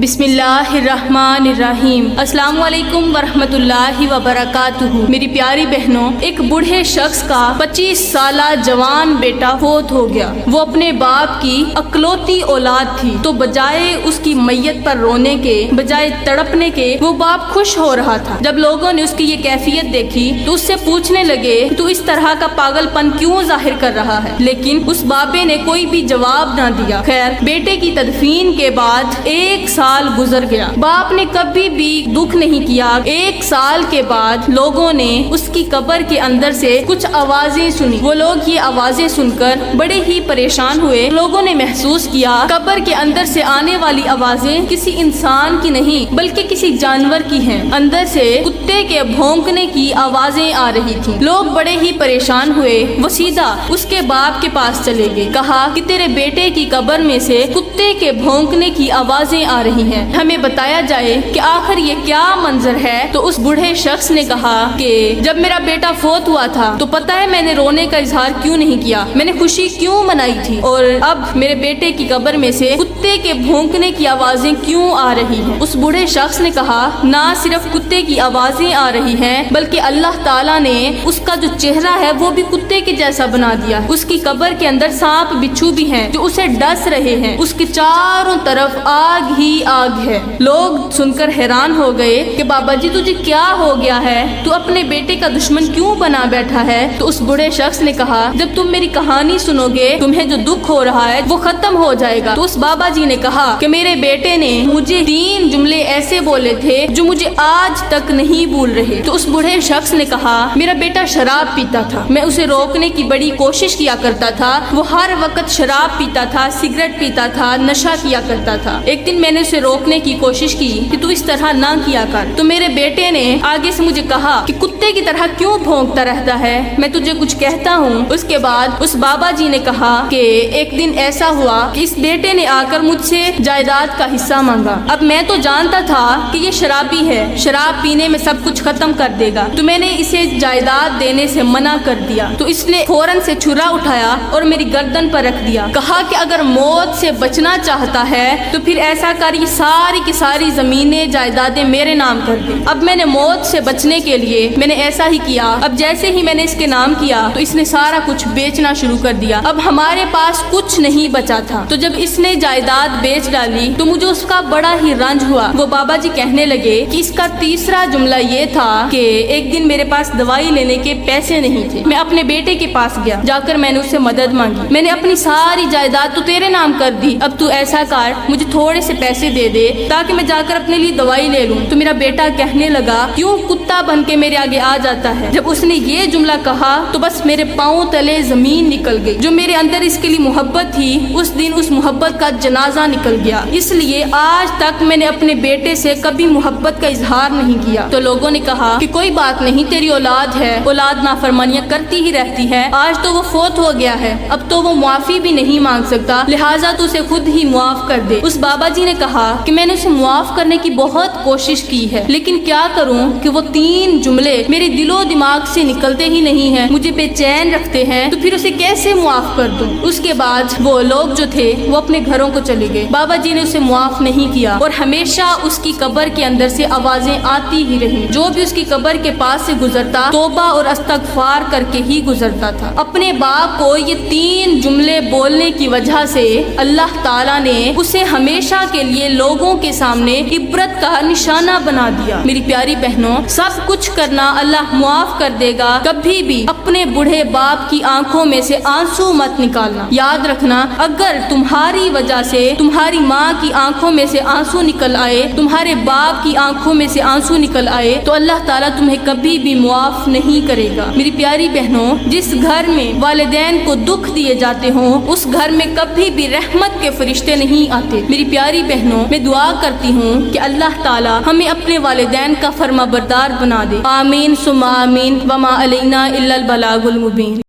بسم اللہ الرحمن الرحیم۔ السلام علیکم ورحمۃ اللہ وبرکاتہ۔ میری پیاری بہنوں، ایک بوڑھے شخص کا 25 سالہ جوان بیٹا فوت ہو گیا۔ وہ اپنے باپ کی اکلوتی اولاد تھی، تو بجائے اس کی میت پر رونے کے، بجائے تڑپنے کے، وہ باپ خوش ہو رہا تھا۔ جب لوگوں نے اس کی یہ کیفیت دیکھی تو اس سے پوچھنے لگے تو اس طرح کا پاگل پن کیوں ظاہر کر رہا ہے، لیکن اس بابے نے کوئی بھی جواب نہ دیا۔ خیر، بیٹے کی تدفین کے بعد 1 سال گزر گیا۔ باپ نے کبھی بھی دکھ نہیں کیا۔ 1 سال کے بعد لوگوں نے اس کی قبر کے اندر سے کچھ آوازیں سنی۔ وہ لوگ یہ آوازیں سن کر بڑے ہی پریشان ہوئے۔ لوگوں نے محسوس کیا قبر کے اندر سے آنے والی آوازیں کسی انسان کی نہیں بلکہ کسی جانور کی ہیں۔ اندر سے کتے کے بھونکنے کی آوازیں آ رہی تھیں۔ لوگ بڑے ہی پریشان ہوئے۔ وہ سیدھا اس کے باپ کے پاس چلے گئے۔ کہا کہ تیرے بیٹے کی قبر میں سے کتے کے بھونکنے کی آوازیں آ رہی ہیں، ہمیں بتایا جائے کہ آخر یہ کیا منظر ہے۔ تو اس بوڑھے شخص نے کہا کہ جب میرا بیٹا فوت ہوا تھا تو پتہ ہے میں نے رونے کا اظہار کیوں نہیں کیا، میں نے خوشی کیوں منائی تھی، اور اب میرے بیٹے کی قبر میں سے کتے کے بھونکنے کی آوازیں کیوں آ رہی ہیں۔ اس بوڑھے شخص نے کہا نہ صرف کتے کی آوازیں آ رہی ہیں بلکہ اللہ تعالیٰ نے اس کا جو چہرہ ہے وہ بھی کتے کے جیسا بنا دیا۔ اس کی قبر کے اندر سانپ بچھو بھی ہیں جو اسے ڈس رہے ہیں۔ اس کے چاروں طرف آگ ہی آگ ہے۔ لوگ سن کر حیران ہو گئے کہ بابا جی تجھے کیا ہو گیا ہے، تو اپنے بیٹے کا دشمن کیوں بنا بیٹھا ہے؟ تو اس بڑے شخص نے کہا جب تم میری کہانی سنو گے تمہیں جو دکھ ہو رہا ہے وہ ختم ہو جائے گا۔ تو اس بابا جی نے کہا کہ میرے بیٹے نے مجھے 3 جملے ایسے بولے تھے جو مجھے آج تک نہیں بھول رہے۔ تو اس بوڑھے شخص نے کہا میرا بیٹا شراب پیتا تھا، میں اسے روکنے کی بڑی کوشش کیا کرتا تھا، وہ ہر وقت شراب پیتا تھا، سگریٹ پیتا تھا، نشہ کیا کرتا تھا۔ ایک دن میں نے اسے روکنے کی کوشش کی کہ تو اس طرح نہ کیا کر۔ تو میرے بیٹے نے آگے سے مجھے کہا کہ کتے کی طرح کیوں بھونکتا رہتا ہے، میں تجھے کچھ کہتا ہوں۔ اس کے بعد اس بابا جی نے کہا کہ ایک دن ایسا ہوا کہ اس بیٹے نے آ کر مجھ سے جائیداد کا حصہ مانگا۔ اب میں تو جانتا تھا کہ یہ شرابی ہے، شراب پینے میں سب کچھ ختم کر دے گا، تو میں نے اسے جائیداد دینے سے منع کر دیا۔ تو اس نے فوراً سے چھرا اٹھایا اور میری گردن پر رکھ دیا۔ کہا کہ اگر موت سے بچنا چاہتا ہے تو پھر ایسا کر یہ ساری کی ساری زمینیں جائیدادیں میرے نام کر دے۔ اب میں نے موت سے بچنے کے لیے میں نے ایسا ہی کیا۔ اب جیسے ہی میں نے اس کے نام کیا تو اس نے سارا کچھ بیچنا شروع کر دیا۔ اب ہمارے پاس کچھ نہیں بچا تھا۔ تو جب اس نے جائیداد بیچ ڈالی تو مجھے اس کا بڑا ہی رنج ہوا۔ وہ بابا جی کہنے لگے کہ اس کا تیسرا جملہ یہ تھا کہ ایک دن میرے پاس دوائی لینے کے پیسے نہیں تھے، میں اپنے بیٹے کے پاس گیا، جا کر میں نے اس سے مدد مانگی، میں نے اپنی ساری جائیداد تو تیرے نام کر دی، اب تو ایسا کر مجھے تھوڑے سے پیسے دے دے تاکہ میں جا کر اپنے لیے دوائی لے لوں۔ تو میرا بیٹا کہنے لگا کیوں کتا بن کے میرے آگے آ جاتا ہے۔ جب اس نے یہ جملہ کہا تو بس میرے پاؤں تلے زمین نکل گئی۔ جو میرے اندر اس کے لیے محبت تھی اس دن اس محبت کا جنازہ نکل گیا۔ اس لیے آج تک میں نے اپنے بیٹے سے کبھی محبت کا اظہار نہیں کیا۔ تو لوگوں نے کہا کہ کوئی بات نہیں، تیری اولاد ہے، اولاد نافرمانیاں کرتی ہی رہتی ہے، آج تو وہ فوت ہو گیا ہے، اب تو وہ معافی بھی نہیں مانگ سکتا، لہٰذا تو اسے خود ہی معاف کر دے۔ اس بابا جی نے کہا کہ میں نے اسے معاف کرنے کی بہت کوشش کی ہے، لیکن کیا کروں کہ وہ 3 جملے میرے دل و دماغ سے نکلتے ہی نہیں ہیں، مجھے بے چین رکھتے ہیں، تو پھر اسے کیسے معاف کر دوں۔ اس کے بعد وہ لوگ جو تھے وہ اپنے گھروں کو چلے گئے۔ بابا جی نے اسے معاف نہیں کیا اور ہمیشہ اس کی قبر کے اندر سے آوازیں آتی ہی رہی۔ جو بھی اس کی قبر کے پاس سے گزرتا توبہ اور استغفار کر کے ہی گزرتا تھا۔ اپنے باپ کو یہ 3 جملے بولنے کی وجہ سے اللہ تعالیٰ نے اسے ہمیشہ کے لیے لوگوں کے سامنے عبرت کا نشانہ بنا دیا۔ میری پیاری بہنوں، سب کچھ کرنا اللہ معاف کر دے گا، کبھی بھی اپنے بوڑھے باپ کی آنکھوں میں سے آنسو مت نکالنا۔ یاد رکھنا اگر تمہاری وجہ سے تمہاری ماں کی آنکھوں میں سے آنسو نکل آئے، تمہارے باپ کی آنکھوں میں سے آنسو نکل آئے تو اللہ تعالیٰ تمہیں کبھی بھی معاف نہیں کرے گا۔ میری پیاری بہنوں، جس گھر میں والدین کو دکھ دیے جاتے ہوں اس گھر میں کبھی بھی رحمت کے فرشتے نہیں آتے۔ میری پیاری بہنوں، میں دعا کرتی ہوں کہ اللہ تعالیٰ ہمیں اپنے والدین کا فرما بردار بنا دے۔ آمین ثم آمین، وما علینا الا البلاغ المبین۔